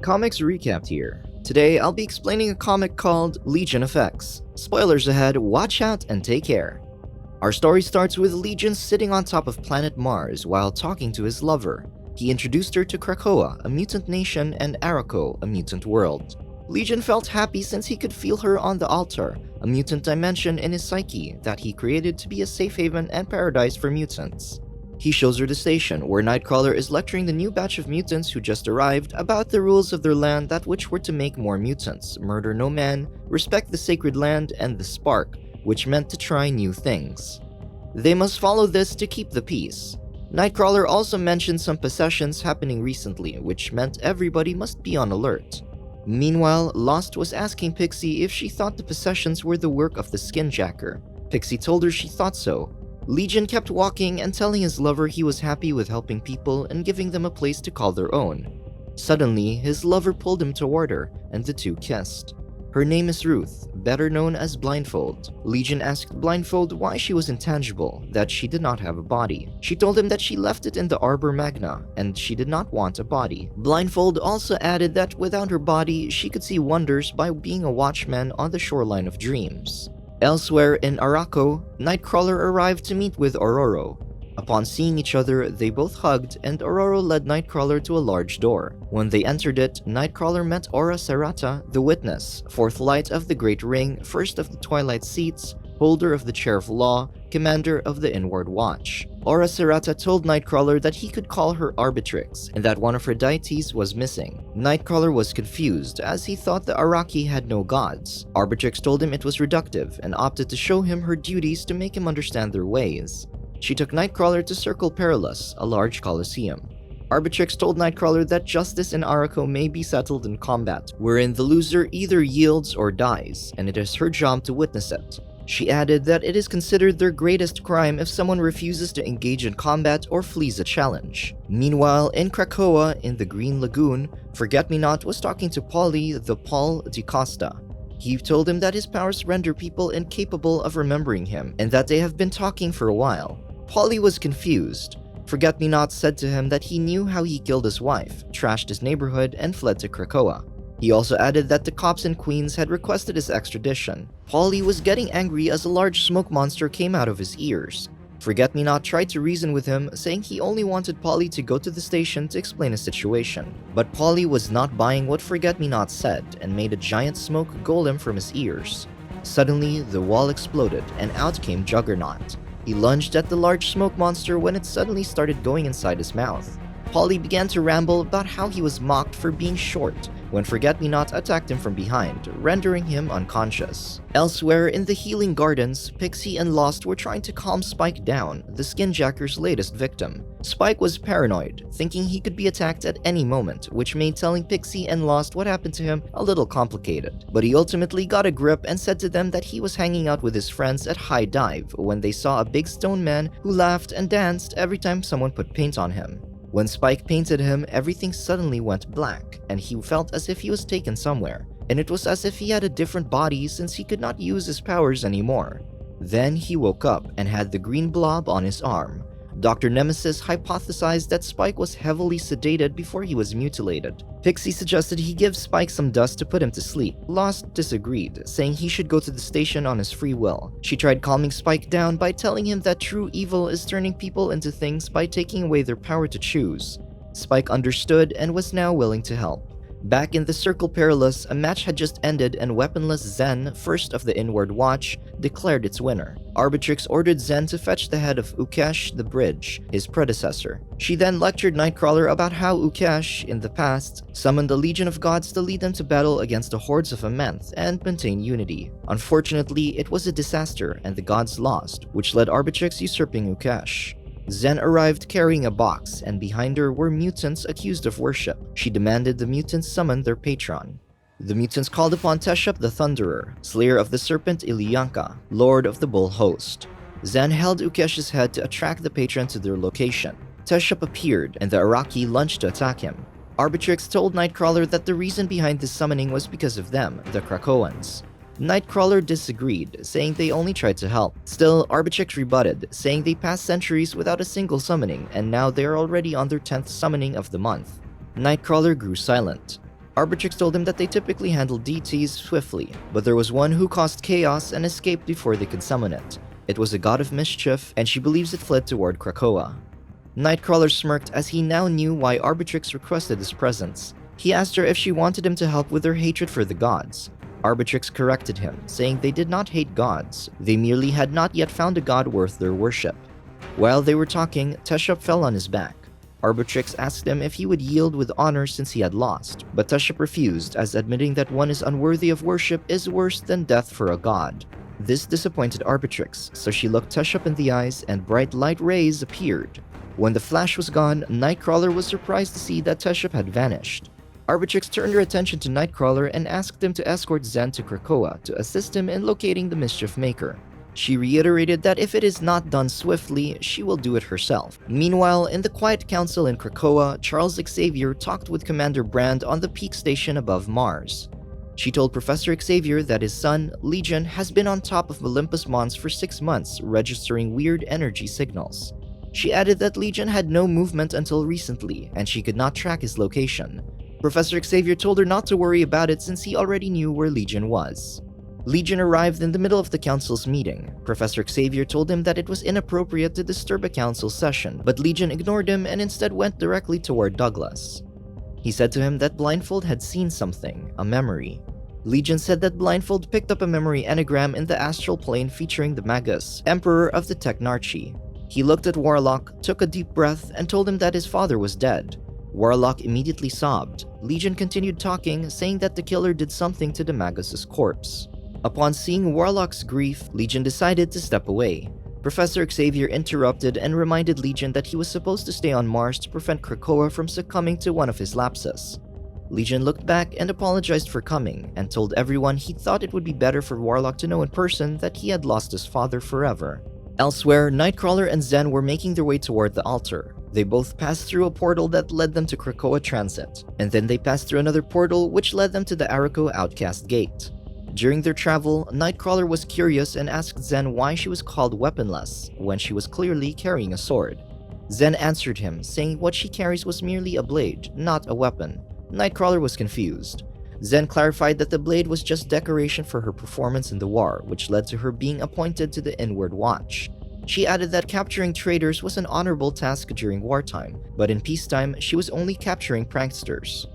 Comics Recapped here. Today, I'll be explaining a comic called Legion of X. Spoilers ahead, watch out and take care. Our story starts with Legion sitting on top of planet Mars while talking to his lover. He introduced her to Krakoa, a mutant nation, and Arako, a mutant world. Legion felt happy since he could feel her on the altar, a mutant dimension in his psyche that he created to be a safe haven and paradise for mutants. He shows her the station, where NIGHTCRAWLER is lecturing the new batch of mutants who just arrived about the rules of their land that which were to make more mutants, murder no man, respect the sacred land, and the spark, which meant to try new things. They must follow this to keep the peace. NIGHTCRAWLER also mentioned some possessions happening recently, which meant everybody must be on alert. Meanwhile, Lost was asking PIXIE if she thought the possessions were the work of the Skinjacker. PIXIE told her she thought so. Legion kept walking and telling his lover he was happy with helping people and giving them a place to call their own. Suddenly, his lover pulled him toward her, and the two kissed. Her name is Ruth, better known as Blindfold. Legion asked Blindfold why she was intangible, that she did not have a body. She told him that she left it in the Arbor Magna, and she did not want a body. Blindfold also added that without her body, she could see wonders by being a watchman on the shoreline of dreams. Elsewhere in Arako, NIGHTCRAWLER arrived to meet with Ororo. Upon seeing each other, they both hugged, and Ororo led NIGHTCRAWLER to a large door. When they entered it, NIGHTCRAWLER met Aura Serata, the Witness, fourth light of the Great Ring, first of the Twilight Seats, holder of the Chair of Law, commander of the Inward Watch. Aura Serata told NIGHTCRAWLER that he could call her Arbitrix, and that one of her deities was missing. NIGHTCRAWLER was confused, as he thought the Araki had no gods. Arbitrix told him it was reductive, and opted to show him her duties to make him understand their ways. She took NIGHTCRAWLER to Circle Perilous, a large coliseum. Arbitrix told NIGHTCRAWLER that justice in Arako may be settled in combat, wherein the loser either yields or dies, and it is her job to witness it. She added that it is considered their greatest crime if someone refuses to engage in combat or flees a challenge. Meanwhile, in Krakoa, in the Green Lagoon, Forget-Me-Not was talking to Polly, the Paul Di Costa. He told him that his powers render people incapable of remembering him, and that they have been talking for a while. Polly was confused. Forget-Me-Not said to him that he knew how he killed his wife, trashed his neighborhood, and fled to Krakoa. He also added that the cops in Queens had requested his extradition. Polly was getting angry as a large smoke monster came out of his ears. Forget-Me-Not tried to reason with him, saying he only wanted Polly to go to the station to explain his situation. But Polly was not buying what Forget-Me-Not said and made a giant smoke golem from his ears. Suddenly, the wall exploded and out came Juggernaut. He lunged at the large smoke monster when it suddenly started going inside his mouth. Polly began to ramble about how he was mocked for being short when Forget-Me-Not attacked him from behind, rendering him unconscious. Elsewhere in the Healing Gardens, PIXIE and Lost were trying to calm Spike down, the Skinjacker's latest victim. Spike was paranoid, thinking he could be attacked at any moment, which made telling PIXIE and Lost what happened to him a little complicated. But he ultimately got a grip and said to them that he was hanging out with his friends at High Dive when they saw a big stone man who laughed and danced every time someone put paint on him. When Spike painted him, everything suddenly went black, and he felt as if he was taken somewhere, and it was as if he had a different body since he could not use his powers anymore. Then he woke up and had the green blob on his arm. Dr. Nemesis hypothesized that Spike was heavily sedated before he was mutilated. PIXIE suggested he give Spike some dust to put him to sleep. Lost disagreed, saying he should go to the station on his free will. She tried calming Spike down by telling him that true evil is turning people into things by taking away their power to choose. Spike understood and was now willing to help. Back in the Circle Perilous, a match had just ended and weaponless Zen, first of the Inward Watch, declared its winner. Arbitrix ordered Zen to fetch the head of Ukesh the Bridge, his predecessor. She then lectured NIGHTCRAWLER about how Ukesh, in the past, summoned a legion of gods to lead them to battle against the hordes of Amenth and maintain unity. Unfortunately, it was a disaster and the gods lost, which led Arbitrix usurping Ukesh. Zen arrived carrying a box, and behind her were mutants accused of worship. She demanded the mutants summon their patron. The mutants called upon Teshep the Thunderer, slayer of the serpent Ilyanka, lord of the bull host. Zen held Ukesh's head to attract the patron to their location. Teshep appeared, and the Araki lunged to attack him. Arbitrix told NIGHTCRAWLER that the reason behind this summoning was because of them, the Krakoans. NIGHTCRAWLER disagreed, saying they only tried to help. Still, Arbitrix rebutted, saying they passed centuries without a single summoning, and now they are already on their 10th summoning of the month. NIGHTCRAWLER grew silent. Arbitrix told him that they typically handle deities swiftly, but there was one who caused chaos and escaped before they could summon it. It was a god of mischief, and she believes it fled toward Krakoa. NIGHTCRAWLER smirked as he now knew why Arbitrix requested his presence. He asked her if she wanted him to help with their hatred for the gods. Arbitrix corrected him, saying they did not hate gods, they merely had not yet found a god worth their worship. While they were talking, Teshop fell on his back. Arbitrix asked him if he would yield with honor since he had lost, but Teshop refused, as admitting that one is unworthy of worship is worse than death for a god. This disappointed Arbitrix, so she looked Teshop in the eyes and bright light rays appeared. When the flash was gone, NIGHTCRAWLER was surprised to see that Teshop had vanished. Arbitrix turned her attention to NIGHTCRAWLER and asked him to escort Zen to Krakoa to assist him in locating the Mischief Maker. She reiterated that if it is not done swiftly, she will do it herself. Meanwhile, in the quiet council in Krakoa, Charles Xavier talked with Commander Brand on the peak station above Mars. She told Professor Xavier that his son, Legion, has been on top of Olympus Mons for 6 months, registering weird energy signals. She added that Legion had no movement until recently, and she could not track his location. Professor Xavier told her not to worry about it since he already knew where Legion was. Legion arrived in the middle of the council's meeting. Professor Xavier told him that it was inappropriate to disturb a council session, but Legion ignored him and instead went directly toward Douglas. He said to him that Blindfold had seen something, a memory. Legion said that Blindfold picked up a memory enneagram in the astral plane featuring the Magus, Emperor of the Technarchy. He looked at Warlock, took a deep breath, and told him that his father was dead. Warlock immediately sobbed. Legion continued talking, saying that the killer did something to the Magus's corpse. Upon seeing Warlock's grief, Legion decided to step away. Professor Xavier interrupted and reminded Legion that he was supposed to stay on Mars to prevent Krakoa from succumbing to one of his lapses. Legion looked back and apologized for coming, and told everyone he thought it would be better for Warlock to know in person that he had lost his father forever. Elsewhere, NIGHTCRAWLER and Zen were making their way toward the altar. They both passed through a portal that led them to Krakoa Transit, and then they passed through another portal which led them to the Arako Outcast Gate. During their travel, NIGHTCRAWLER was curious and asked Zen why she was called weaponless when she was clearly carrying a sword. Zen answered him, saying what she carries was merely a blade, not a weapon. NIGHTCRAWLER was confused. Zen clarified that the blade was just decoration for her performance in the war, which led to her being appointed to the Inward Watch. She added that capturing traitors was an honorable task during wartime, but in peacetime, she was only capturing pranksters.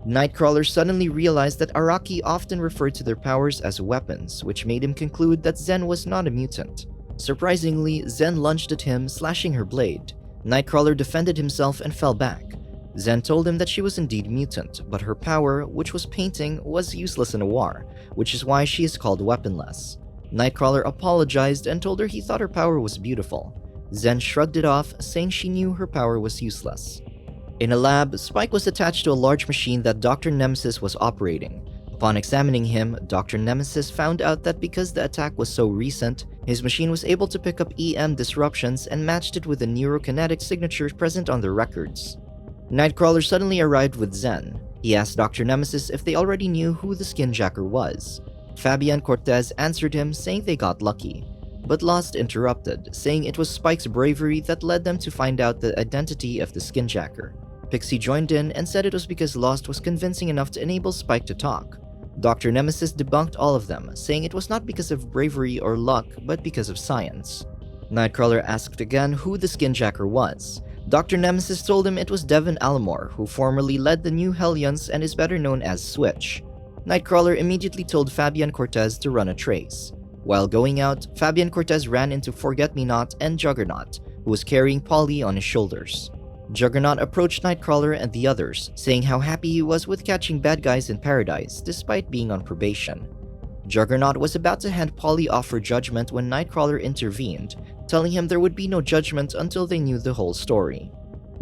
NIGHTCRAWLER suddenly realized that Araki often referred to their powers as weapons, which made him conclude that Zen was not a mutant. Surprisingly, Zen lunged at him, slashing her blade. NIGHTCRAWLER defended himself and fell back. Zen told him that she was indeed mutant, but her power, which was painting, was useless in a war, which is why she is called weaponless. NIGHTCRAWLER apologized and told her he thought her power was beautiful. Zen shrugged it off, saying she knew her power was useless. In a lab, Spike was attached to a large machine that Dr. Nemesis was operating. Upon examining him, Dr. Nemesis found out that because the attack was so recent, his machine was able to pick up EM disruptions and matched it with the neurokinetic signature present on the records. NIGHTCRAWLER suddenly arrived with Zen. He asked Dr. Nemesis if they already knew who the Skinjacker was. Fabian Cortez answered him, saying they got lucky. But Lost interrupted, saying it was Spike's bravery that led them to find out the identity of the Skinjacker. PIXIE joined in and said it was because Lost was convincing enough to enable Spike to talk. Dr. Nemesis debunked all of them, saying it was not because of bravery or luck, but because of science. NIGHTCRAWLER asked again who the Skinjacker was. Dr. Nemesis told him it was Devon Almore, who formerly led the New Hellions and is better known as Switch. NIGHTCRAWLER immediately told Fabian Cortez to run a trace. While going out, Fabian Cortez ran into Forget-Me-Not and Juggernaut, who was carrying Polly on his shoulders. Juggernaut approached NIGHTCRAWLER and the others, saying how happy he was with catching bad guys in paradise despite being on probation. Juggernaut was about to hand Polly off for judgment when NIGHTCRAWLER intervened, telling him there would be no judgment until they knew the whole story.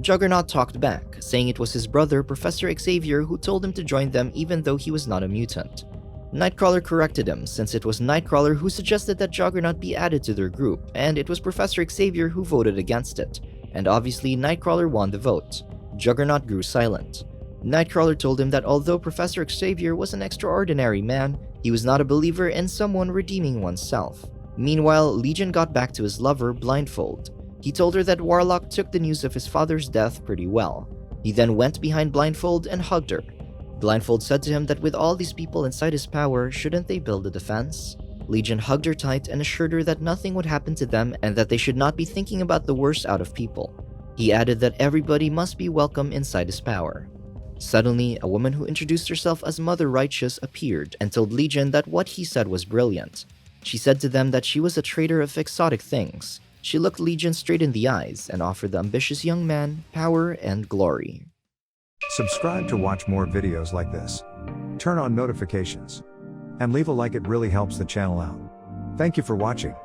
Juggernaut talked back, saying it was his brother, Professor Xavier, who told him to join them even though he was not a mutant. NIGHTCRAWLER corrected him, since it was NIGHTCRAWLER who suggested that Juggernaut be added to their group, and it was Professor Xavier who voted against it, and obviously NIGHTCRAWLER won the vote. Juggernaut grew silent. NIGHTCRAWLER told him that although Professor Xavier was an extraordinary man, he was not a believer in someone redeeming oneself. Meanwhile, Legion got back to his lover, Blindfold. He told her that Warlock took the news of his father's death pretty well. He then went behind Blindfold and hugged her. Blindfold said to him that with all these people inside his power, shouldn't they build a defense? Legion hugged her tight and assured her that nothing would happen to them and that they should not be thinking about the worst out of people. He added that everybody must be welcome inside his power. Suddenly, a woman who introduced herself as Mother Righteous appeared and told Legion that what he said was brilliant. She said to them that she was a trader of exotic things. She looked Legion straight in the eyes and offered the ambitious young man power and glory. Subscribe to watch more videos like this. Turn on notifications. And leave a like, it really helps the channel out. Thank you for watching.